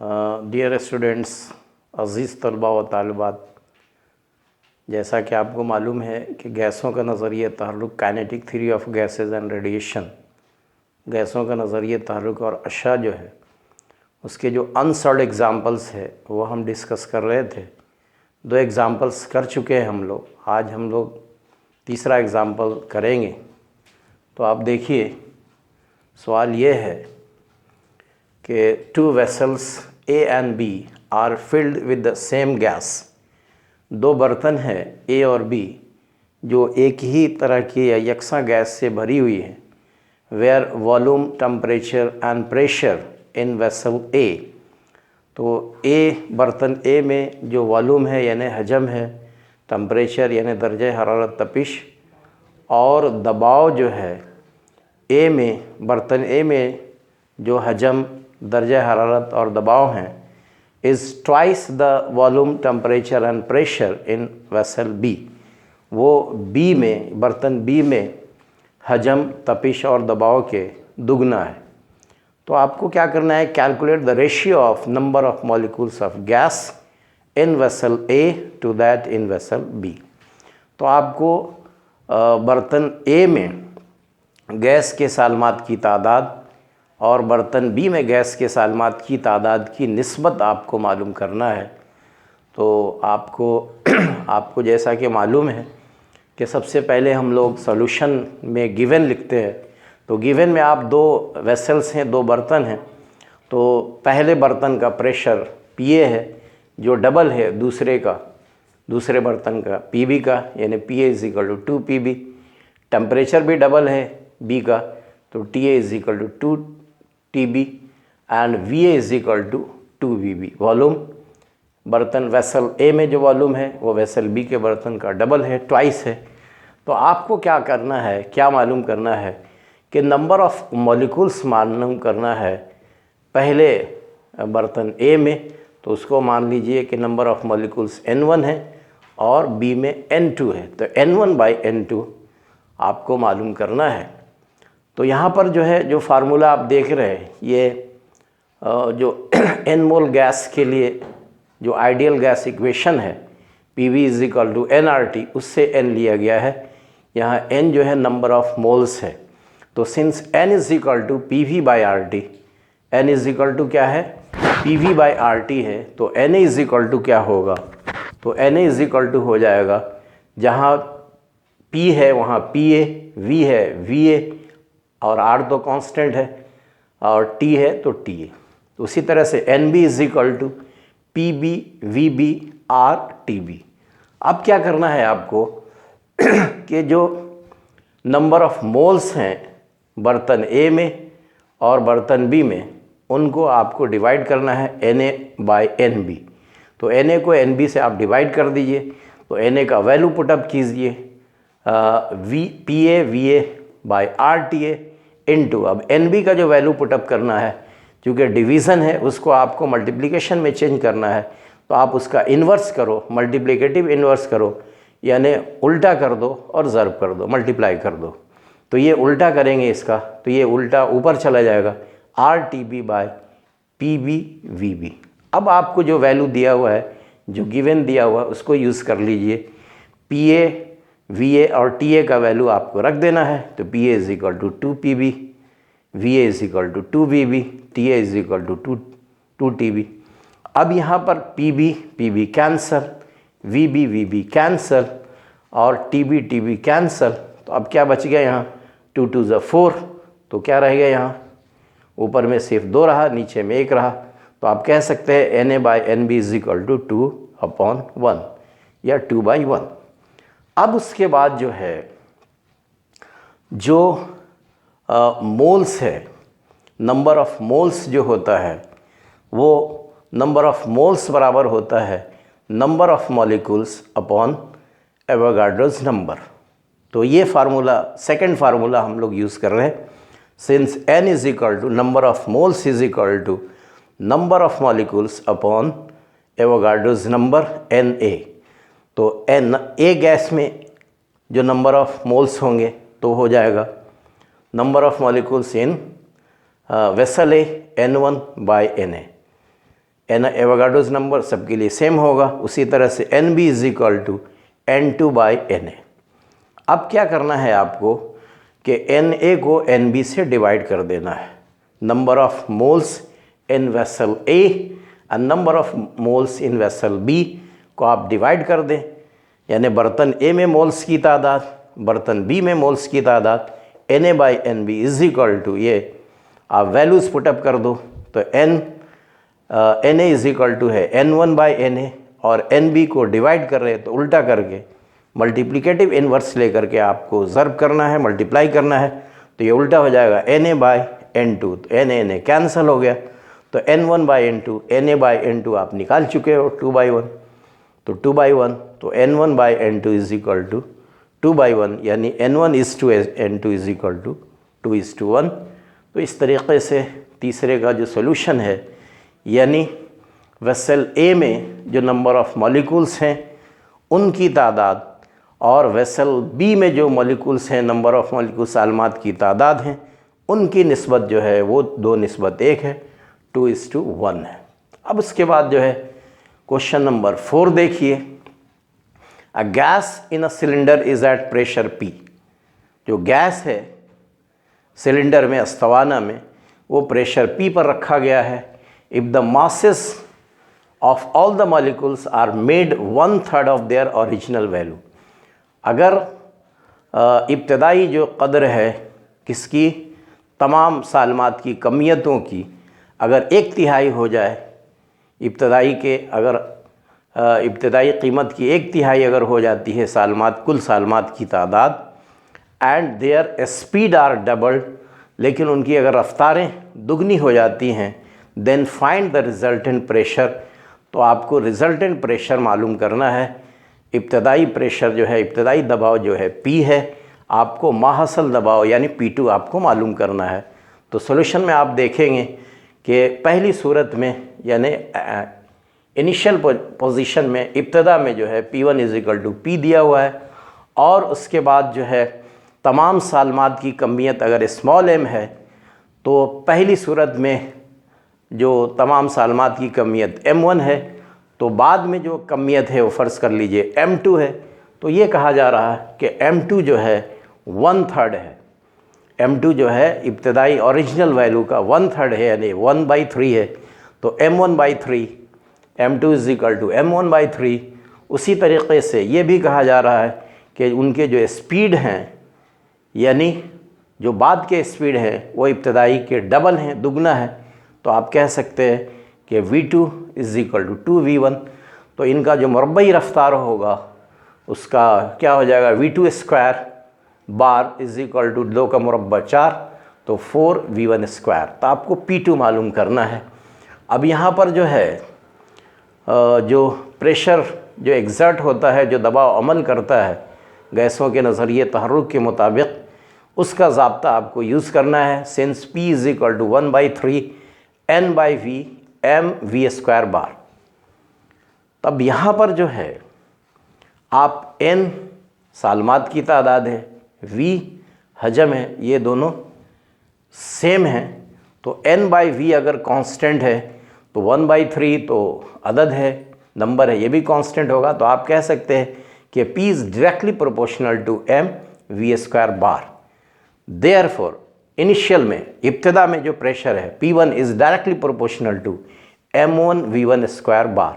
Dear students, अज़ीज़ तलबा व तालिबात, जैसा कि आपको मालूम है कि गैसों का नज़रिया तहल्लुक़ kinetic theory of gases and radiation, गैसों का नज़रिया तहल्लुक़ और अशा जो है उसके जो अनसॉल्व्ड एग्ज़ाम्पल्स है वो हम डिस्कस कर रहे थे। 2 एग्ज़ाम्पल्स कर चुके हैं हम लोग। आज हम लोग तीसरा एग्ज़ाम्पल करेंगे। तो आप देखिए, सवाल ये है कि 2 vessels A and B are filled with the same gas। 2 बर्तन हैं A और B जो एक ही तरह की या यकसा गैस से भरी हुई है। Where volume, temperature and pressure in vessel A। तो A बर्तन A में जो वॉल्यूम है यानी हजम है, टेम्परेचर यानी दर्जे हरारत तपिश, और दबाव जो है A में, बर्तन A में जो हजम, दर्जा हरारत और दबाव हैं, is twice the volume, temperature and pressure in vessel B। वो B में, बर्तन B में हजम, तपिश और दबाव के दुगना है। तो आपको क्या करना है, calculate the ratio of number of molecules of gas in vessel A to that in vessel B। तो आपको बर्तन A में गैस के सालमात की तादाद और बर्तन B में गैस के सालमात की तादाद की निस्बत आपको मालूम करना है। तो आपको जैसा कि मालूम है कि सबसे पहले हम लोग सॉल्यूशन में गिवन लिखते हैं। तो गिवन में आप 2 वेसल्स हैं, 2 बर्तन हैं। तो पहले बर्तन का प्रेशर PA है जो डबल है दूसरे बर्तन का PB का, यानी PA = 2PB। टेम्परेचर भी डबल है B का, तो TA = 2TB and VA = 2VB। Volume, बर्तन वेसल A में जो वॉल्यूम है वो वेसल B के बर्तन का डबल है, ट्वाइस है। तो आपको क्या करना है, क्या मालूम करना है कि नंबर ऑफ़ मॉलिक्यूल्स मालूम करना है पहले बर्तन A में। तो उसको मान लीजिए कि नंबर ऑफ़ मॉलिक्यूल्स N1 है और B में N2 है। तो N1/N2 आपको मालूम करना है। तो यहाँ पर जो है, जो फार्मूला आप देख रहे हैं, ये जो N मोल गैस के लिए जो आइडियल गैस इक्वेशन है PV = nRT, उससे N लिया गया है। यहाँ N जो है नंबर ऑफ़ मोल्स है। तो सिंस N = PV/RT, N = क्या है, PV/RT है, तो Na = क्या होगा, तो Na = हो जाएगा, जहाँ P है वहाँ PA, V है VA और R तो कांस्टेंट है, और T है तो TA। उसी तरह से NB = PB VB R TB। अब क्या करना है आपको कि जो नंबर ऑफ़ मोल्स हैं बर्तन A में और बर्तन B में, उनको आपको डिवाइड करना है Na/NB। तो Na को NB से आप डिवाइड कर दीजिए। तो Na का वैल्यू पुटअप कीजिए PA VA/RTA इनटू, अब NB का जो वैल्यू पुटअप करना है, क्योंकि डिवीज़न है उसको आपको मल्टीप्लिकेशन में चेंज करना है। तो आप उसका इन्वर्स करो, मल्टीप्लिकेटिव इन्वर्स करो, यानी उल्टा कर दो और ज़र्ब कर दो, मल्टीप्लाई कर दो। तो ये उल्टा करेंगे इसका, तो ये उल्टा ऊपर चला जाएगा, RTB/PB VB। अब आपको जो वैल्यू दिया हुआ है, जो गिवन दिया हुआ है, उसको यूज़ कर लीजिए। PA VA और TA का वैल्यू आपको रख देना है। तो PA = 2PB, VA = 2VB, TA = 2TB। अब यहाँ पर PB कैंसल, VB कैंसल और TB कैंसल। तो अब क्या बच गया यहाँ, 2 2 = 4। तो क्या रह गया यहाँ, ऊपर में सिर्फ 2 रहा, नीचे में 1 रहा। तो आप कह सकते हैं Na/NB = 2/1 या 2/1। अब उसके बाद जो है, जो मोल्स है, नंबर ऑफ़ मोल्स जो होता है, वो नंबर ऑफ़ मोल्स बराबर होता है number of molecules upon Avogadro's number. तो ये फार्मूला, सेकंड फार्मूला हम लोग यूज़ कर रहे हैं। Since N = number of moles = number of molecules upon Avogadro's number Na। तो A गैस में जो नंबर ऑफ़ मोल्स होंगे तो हो जाएगा number of molecules in vessel A N1/Na। N Avogadro's number सबके लिए सेम होगा। उसी तरह से N B is equal to N2 by N A. अब क्या करना है आपको कि एन ए को एन बी से डिवाइड कर देना है। Number of moles in vessel A और number of moles in vessel B को आप डिवाइड कर दें, यानी बर्तन ए में मोल्स की तादाद, बर्तन बी में मोल्स की तादाद, N A by N B is equal to, ये आप वैल्यूज़ पुटअप कर दो तो N A is equal to है N1 बाई एन ए, और एन बी को डिवाइड कर रहे हैं तो उल्टा करके मल्टीप्लिकेटिव इन्वर्स लेकर के आपको ज़र्ब करना है, मल्टीप्लाई करना है, तो ये उल्टा हो जाएगा एन ए बाई N2, तो एन ए कैंसिल हो गया, तो N1 by N2, N A by N2 आप निकाल चुके हो 2/1, तो 2/1, तो N1 by N2 is equal to 2/1, यानी N1 is to N2 is equal to 2:1। तो इस तरीके से तीसरे का जो सोल्यूशन है, यानी वेसल ए में जो नंबर ऑफ़ मॉलिक्यूल्स हैं उनकी तादाद और वेसल बी में जो मॉलिक्यूल्स हैं, नंबर ऑफ़ मॉलिक्यूल्स सालमात की तादाद हैं, उनकी निस्बत जो है वो 2:1 है, 2:1 है। अब उसके बाद जो है क्वेश्चन नंबर 4 देखिए। A gas in a cylinder is at pressure P। जो गैस है सिलेंडर में, अस्तवाना में, वो प्रेशर P पर रखा गया है। If the masses of all the molecules are made 1/3 of their original value. अगर इब्तदाई जो कदर है किसकी, तमाम सालमात की कमियतों की, अगर 1/3 हो जाए, इब्तदाई के अगर इब्तदाई कीमत की 1/3 अगर हो जाती है सालमात, कुल सालमात की तादाद, and their speed are doubled, लेकिन उनकी अगर रफ्तारें दुगनी हो जाती हैं, then find the resultant pressure. तो आपको रिजल्टेंट प्रेशर मालूम करना है। इब्तदाई प्रेशर जो है, इब्तदाई दबाव जो है P है, आपको माहसल दबाव यानी P2 आपको मालूम करना है। तो सॉल्यूशन में आप देखेंगे कि पहली सूरत में, यानी इनिशियल पोजीशन में, इब्तदा में जो है P1 is equal to P दिया हुआ है, और उसके बाद जो है तमाम सालमात की कमियत अगर स्मॉल m है, तो पहली सूरत में जो तमाम सालमात की कमियत M1 है, तो बाद में जो कमियत है वो फ़र्ज़ कर लीजिए M2 है। तो ये कहा जा रहा है कि M2 जो है 1/3 है। M2 जो है इब्तदाई ओरिजिनल वैल्यू का 1/3 है, यानी 1/3 है। तो M1/3, M2 is equal to M1/3। उसी तरीक़े से ये भी कहा जा रहा है कि उनके जो स्पीड हैं, यानी जो बाद के स्पीड हैं, वो इब्तदाई के डबल हैं, दुगना है। तो आप कह सकते हैं कि V2 is equal to 2V1। तो इनका जो मुरब्बई रफ्तार होगा उसका क्या हो जाएगा, V2 square bar is equal to 2 का मुरब्बा 4, तो 4V1 स्क्वायर। तो आपको P2 मालूम करना है। अब यहाँ पर जो है जो प्रेशर जो एग्जर्ट होता है, जो दबाव अमल करता है गैसों के नज़रिए तहर्रुक के मुताबिक, उसका ज़ाब्ता आपको यूज़ करना है। Since P is equal to 1/3 N/V mv square bar. तब यहाँ पर जो है आप N सालमात की तादाद है, V हजम है, ये दोनों सेम हैं। तो N/V अगर कांस्टेंट है तो 1/3 तो अदद है, नंबर है, ये भी कांस्टेंट होगा। तो आप कह सकते हैं कि P is directly proportional to mv square bar. Therefore initial में, इब्तदा में जो प्रेशर है P1 is directly proportional to M1V1 square bar,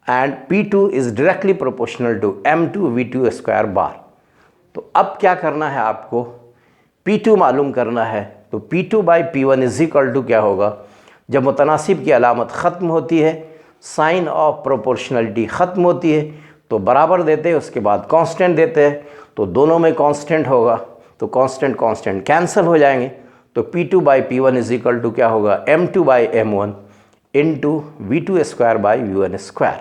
and P2 is directly proportional to M2V2 square bar. तो अब क्या करना है आपको, P2 मालूम करना है। तो P2/P1 इज़ इक्वल टू क्या होगा, जब मुतनासिब की अलामत ख़त्म होती है, साइन ऑफ प्रोपोर्शनलिटी ख़त्म होती है, तो बराबर देते हैं, उसके बाद कांस्टेंट देते हैं, तो दोनों में कांस्टेंट होगा, तो कांस्टेंट कांस्टेंट कैंसिल हो जाएंगे। तो P2/P1 इज़ इक्वल टू क्या होगा, M2/M1 into V2 square by V1 square.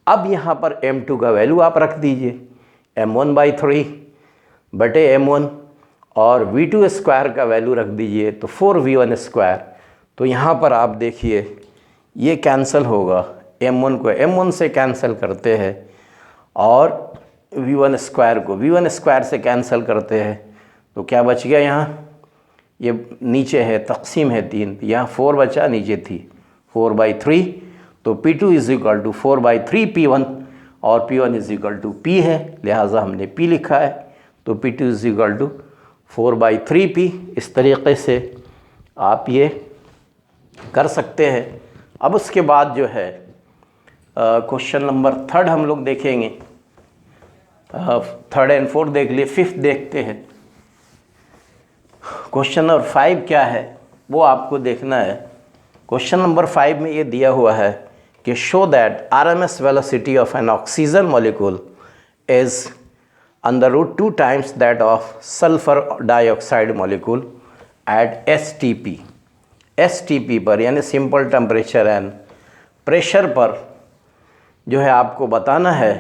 अब यहाँ पर M2 का वैल्यू आप रख दीजिए M1/3 बटे M1, और V2 स्क्वायर का वैल्यू रख दीजिए तो 4V1 स्क्वायर। तो यहाँ पर आप देखिए ये कैंसिल होगा, M1 को M1 से कैंसिल करते हैं और V1 स्क्वायर को V1 स्क्वायर से कैंसिल करते हैं, तो क्या बच गया, यहाँ ये नीचे है, तकसीम है 3, यहाँ 4 बचा, नीचे थी 4/3। तो P2 is equal to 4/3 P1 और P1 is equal to P है, लिहाजा हमने P लिखा है। तो P2 is equal to 4/3P। इस तरीक़े से आप ये कर सकते हैं। अब उसके बाद जो है क्वेश्चन नंबर 3 हम लोग देखेंगे। 3rd and 4th देख लिए, 5th देखते हैं। क्वेश्चन नंबर 5 क्या है वो आपको देखना है। क्वेश्चन नंबर 5 में ये दिया हुआ है कि show that RMS velocity of N oxygen molecule is √2 times that of sulphur dioxide molecule eight STP पर, यानी सिंपल टेम्परेचर एंड प्रेशर पर जो है आपको बताना है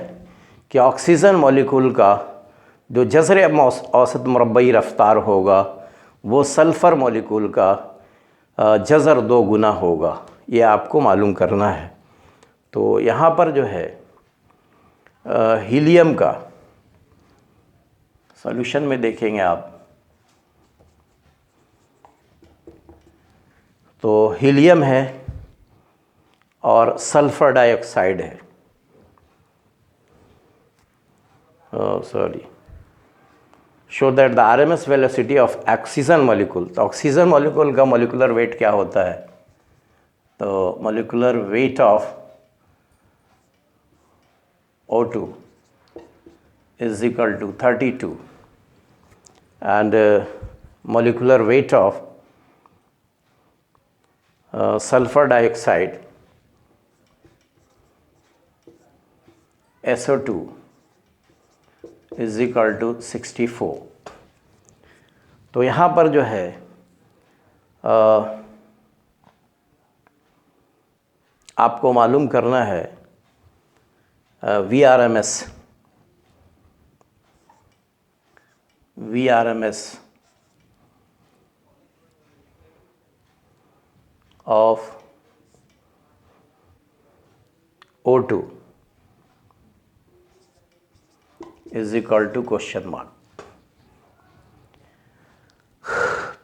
कि ऑक्सीजन मॉलिक्यूल का जो जज़र औसत मुरब्बई रफ्तार होगा वो सल्फ़र मॉलिक्यूल का जज़र 2 गुना होगा। ये आपको मालूम करना है। तो यहाँ पर जो है हीलियम का सॉल्यूशन में देखेंगे आप, तो हीलियम है और सल्फ़र डाइऑक्साइड है। Show that the RMS velocity of oxygen molecule. तो ऑक्सीजन मॉलिक्यूल का मॉलिकुलर वेट क्या होता है? तो molecular weight of O2 is equal to 32 and molecular weight of sulfur dioxide SO2 is equal to 64। तो यहाँ पर जो है आपको मालूम करना है VRMS of O2 is equal to question mark।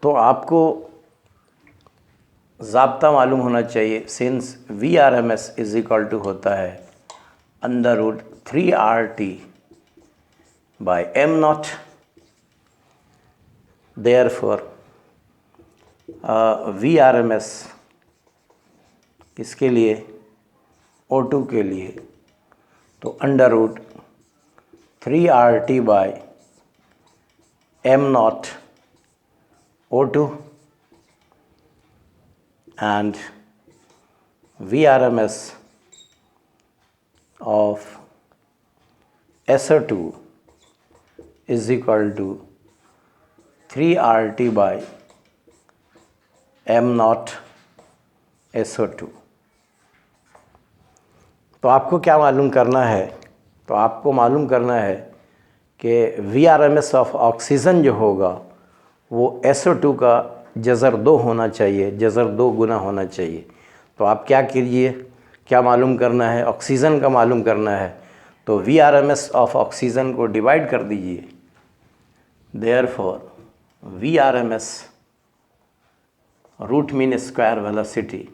तो आपको ज़ाब्ता मालूम होना चाहिए। Since VRMS is equal to होता है √3RT by m0, therefore VRMS इसके लिए O2 के लिए तो √3RT by m0 O2 and VRMS of SO2 is equal to 3RT by m0 SO2। तो आपको क्या मालूम करना है? तो आपको मालूम करना है कि VRMS ऑफ ऑक्सीजन जो होगा वो SO2 का जज़र 2 होना चाहिए, जज़र 2 गुना होना चाहिए। तो आप क्या कीजिए, क्या मालूम करना है? ऑक्सीजन का मालूम करना है। तो VRMS ऑफ ऑक्सीजन को डिवाइड कर दीजिए। Therefore VRMS root mean square velocity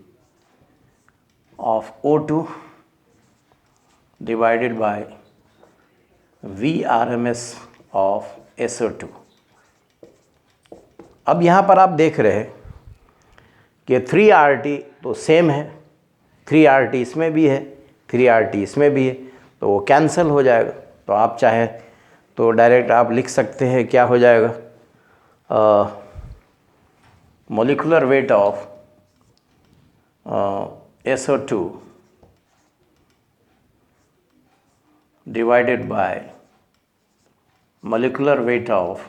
of O2 divided by VRMS of SO2। अब यहाँ पर आप देख रहे हैं कि 3RT तो सेम है, 3RT इसमें भी है, 3RT इसमें भी है, तो वो कैंसिल हो जाएगा। तो आप चाहे तो डायरेक्ट आप लिख सकते हैं, क्या हो जाएगा? Molecular weight of SO2 divided by molecular weight of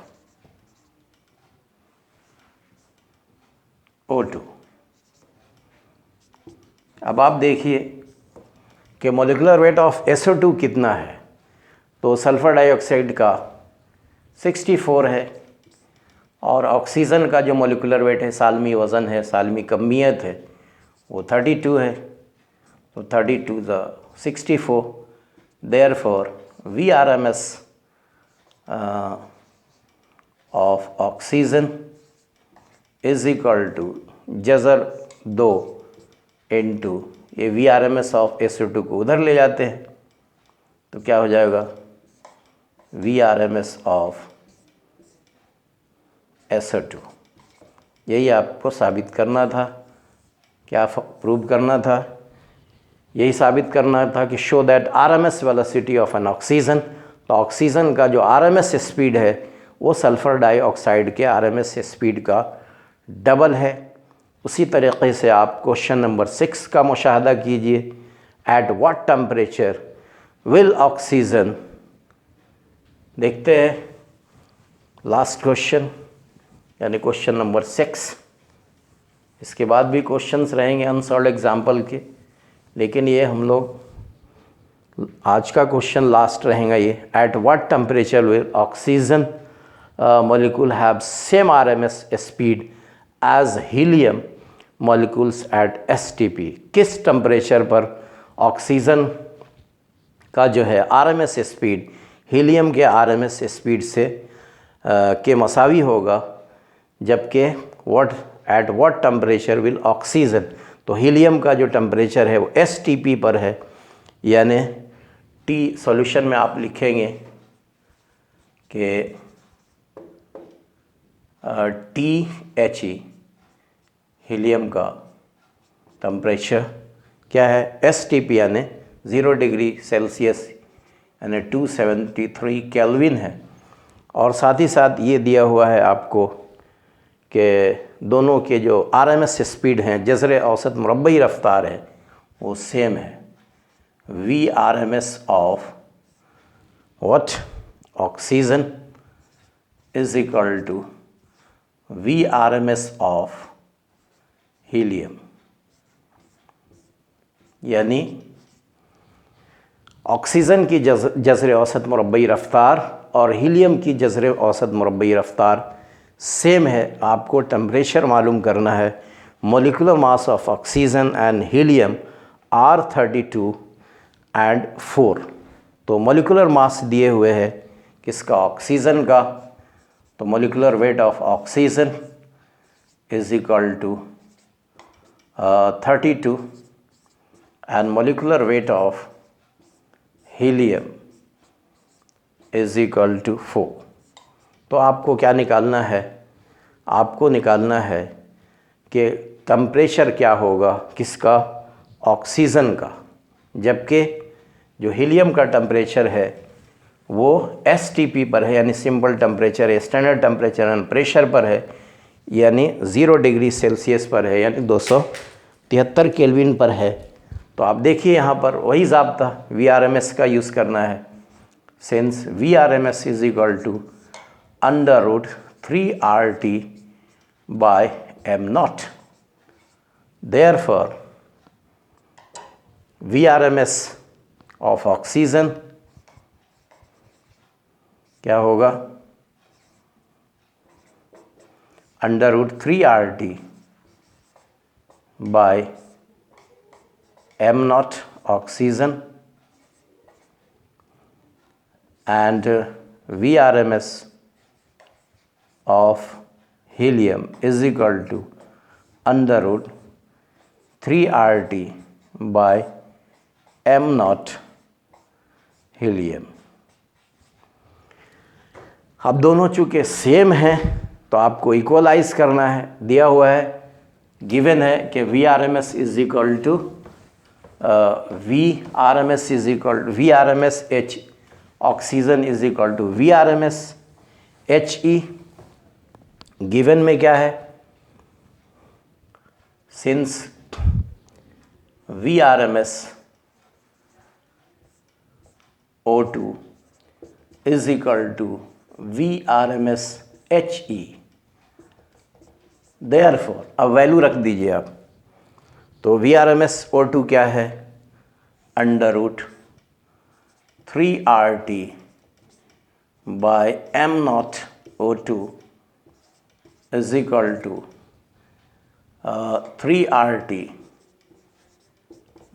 O2। अब आप देखिए कि मोलिकुलर वेट ऑफ SO2 कितना है। तो सल्फ़र डाइऑक्साइड का 64 है और ऑक्सीजन का जो मोलिकुलर वेट है, सालमी वज़न है, सालमी कमियत है, वो 32 है। तो 32 द 64, therefore VRMS of oxygen is equal to जज़र 2 इंटू ये VRMS ऑफ SO2 को उधर ले जाते हैं तो क्या हो जाएगा, VRMS ऑफ SO2। यही आपको साबित करना था। क्या प्रूव करना था? यही साबित करना था कि show that RMS velocity of N oxygen, तो ऑक्सीजन का जो RMS स्पीड है वो सल्फ़र डाइऑक्साइड के RMS स्पीड का डबल है। उसी तरीक़े से आप क्वेश्चन नंबर 6 का मुशाहदा कीजिए। Eight what temperature will oxygen, देखते हैं लास्ट क्वेश्चन यानी क्वेश्चन नंबर 6। इसके बाद भी क्वेश्चंस रहेंगे अनसॉल्व्ड एग्जाम्पल के, लेकिन ये हम लोग आज का क्वेश्चन लास्ट रहेगा ये। At what temperature will oxygen molecule have same RMS speed as helium molecules at STP। किस टेम्परेचर पर ऑक्सीजन का जो है RMS स्पीड हीलियम के RMS स्पीड से के मसावी होगा, जबकि at what temperature will oxygen, तो हीलियम का जो टेम्परेचर है वो STP पर है, यानी T सॉल्यूशन में आप लिखेंगे कि THE हीलियम का टेम्परेचर क्या है, STP यानी 0 डिग्री सेल्सियस यानी 273 केल्विन है। और साथ ही साथ ये दिया हुआ है आपको कि दोनों के जो RMS स्पीड हैं, जज़र औसत मुरब्बई रफ्तार है, वो सेम है। VRMS of what oxygen is equal to VRMS of helium, यानी ऑक्सीजन की जज़र औसत मुरब्बई रफ्तार और हीलियम की जज़र औसत मुरब्बई रफ्तार सेम है। आपको टेम्परेचर मालूम करना है। Molecular mass of oxygen and helium are 32 and 4। तो मोलिकुलर मास दिए हुए है किसका, ऑक्सीजन का, तो molecular weight of oxygen is equal to 32 and molecular weight of helium is equal to 4। तो आपको क्या निकालना है, आपको निकालना है कि टेम्परेचर क्या होगा किसका, ऑक्सीजन का, जबकि जो हीलियम का टेम्परेचर है वो STP पर है, यानी simple temperature, standard temperature and pressure पर है, यानी 0 डिग्री सेल्सियस पर है, यानी 273 केल्विन पर है। तो आप देखिए यहाँ पर वही ज़ाब्ता VRMS का यूज़ करना है। Since VRMS is equal to √3RT by m0, therefore VRMS of oxygen क्या होगा, √3RT by m0 oxygen and VRMS of helium is equal to √3RT by m0 helium. अब दोनों चूँकि सेम हैं तो आपको इक्वलाइज करना है। दिया हुआ है, गिवन है कि VRMS is equal to VRMS H oxygen is equal to VRMS HE। Given में क्या है, since VRMS O2 is equal to VRMS HE, therefore अब वैल्यू रख दीजिए आप। तो VRMS O2 क्या है, √3RT by m0 O2 is equal to 3RT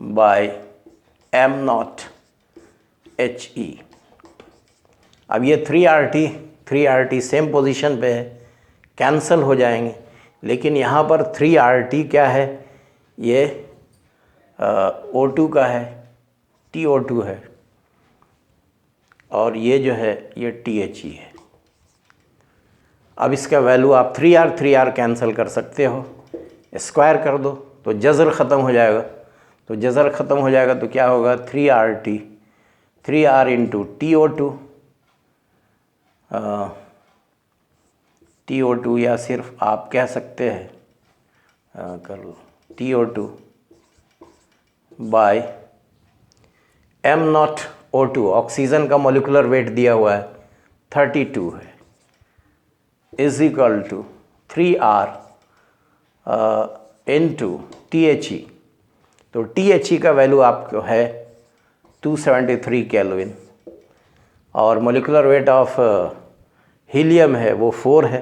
by m0 HE। अब ये 3RT सेम पोजीशन पे है, कैंसल हो जाएंगे, लेकिन यहाँ पर 3RT क्या है, ये O2 का है, TO2 है, और ये जो है ये THE है। अब इसका वैल्यू आप 3R कैंसिल कर सकते हो, स्क्वायर कर दो तो जज़र ख़त्म हो जाएगा। तो जज़र ख़त्म हो जाएगा तो क्या होगा, 3RT, 3R इंटू TO2 या सिर्फ आप कह सकते हैं कर लो TO2 बाय M0O2, ऑक्सीजन का मोलिकुलर वेट दिया हुआ है 32 है, is equal to 3R into THE। तो THE का वैल्यू आपको है 273 केल्विन, और मोलिकुलर वेट ऑफ हीलियम है वो 4 है।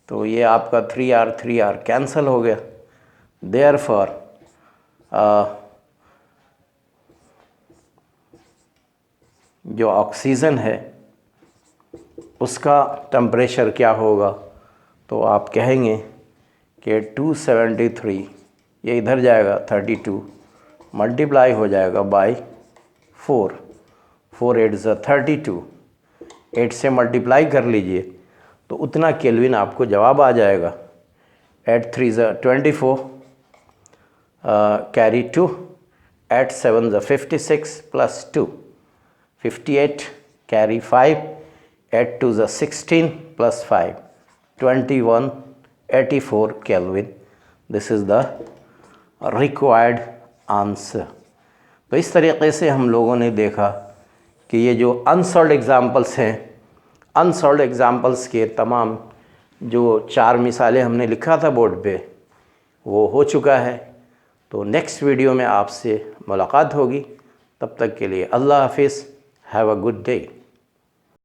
तो ये आपका 3R कैंसल हो गया। देयरफॉर जो ऑक्सीजन है उसका टेम्परेचर क्या होगा, तो आप कहेंगे कि 273, ये इधर जाएगा 32, मल्टीप्लाई हो जाएगा बाय 4, 4 8 ज़ा 32, 8 से मल्टीप्लाई कर लीजिए तो उतना केल्विन आपको जवाब आ जाएगा। 8 3 ज़ा 24, कैरी 2, 8 7 ज़ा 56 प्लस 2 58, कैरी 5, 8 2 ज़ा 16 plus 5 21, 84 kelvin. This is the required answer. तो इस तरीके से हम लोगों ने देखा कि ये जो अनसॉल्व्ड एग्ज़ाम्पल्स हैं, अनसॉल्व्ड एग्ज़ाम्पल्स के तमाम जो 4 मिसालें हमने लिखा था बोर्ड पे वो हो चुका है। तो नेक्स्ट वीडियो में आपसे मुलाकात होगी, तब तक के लिए अल्लाह हाफिज़, हैव अ गुड डे।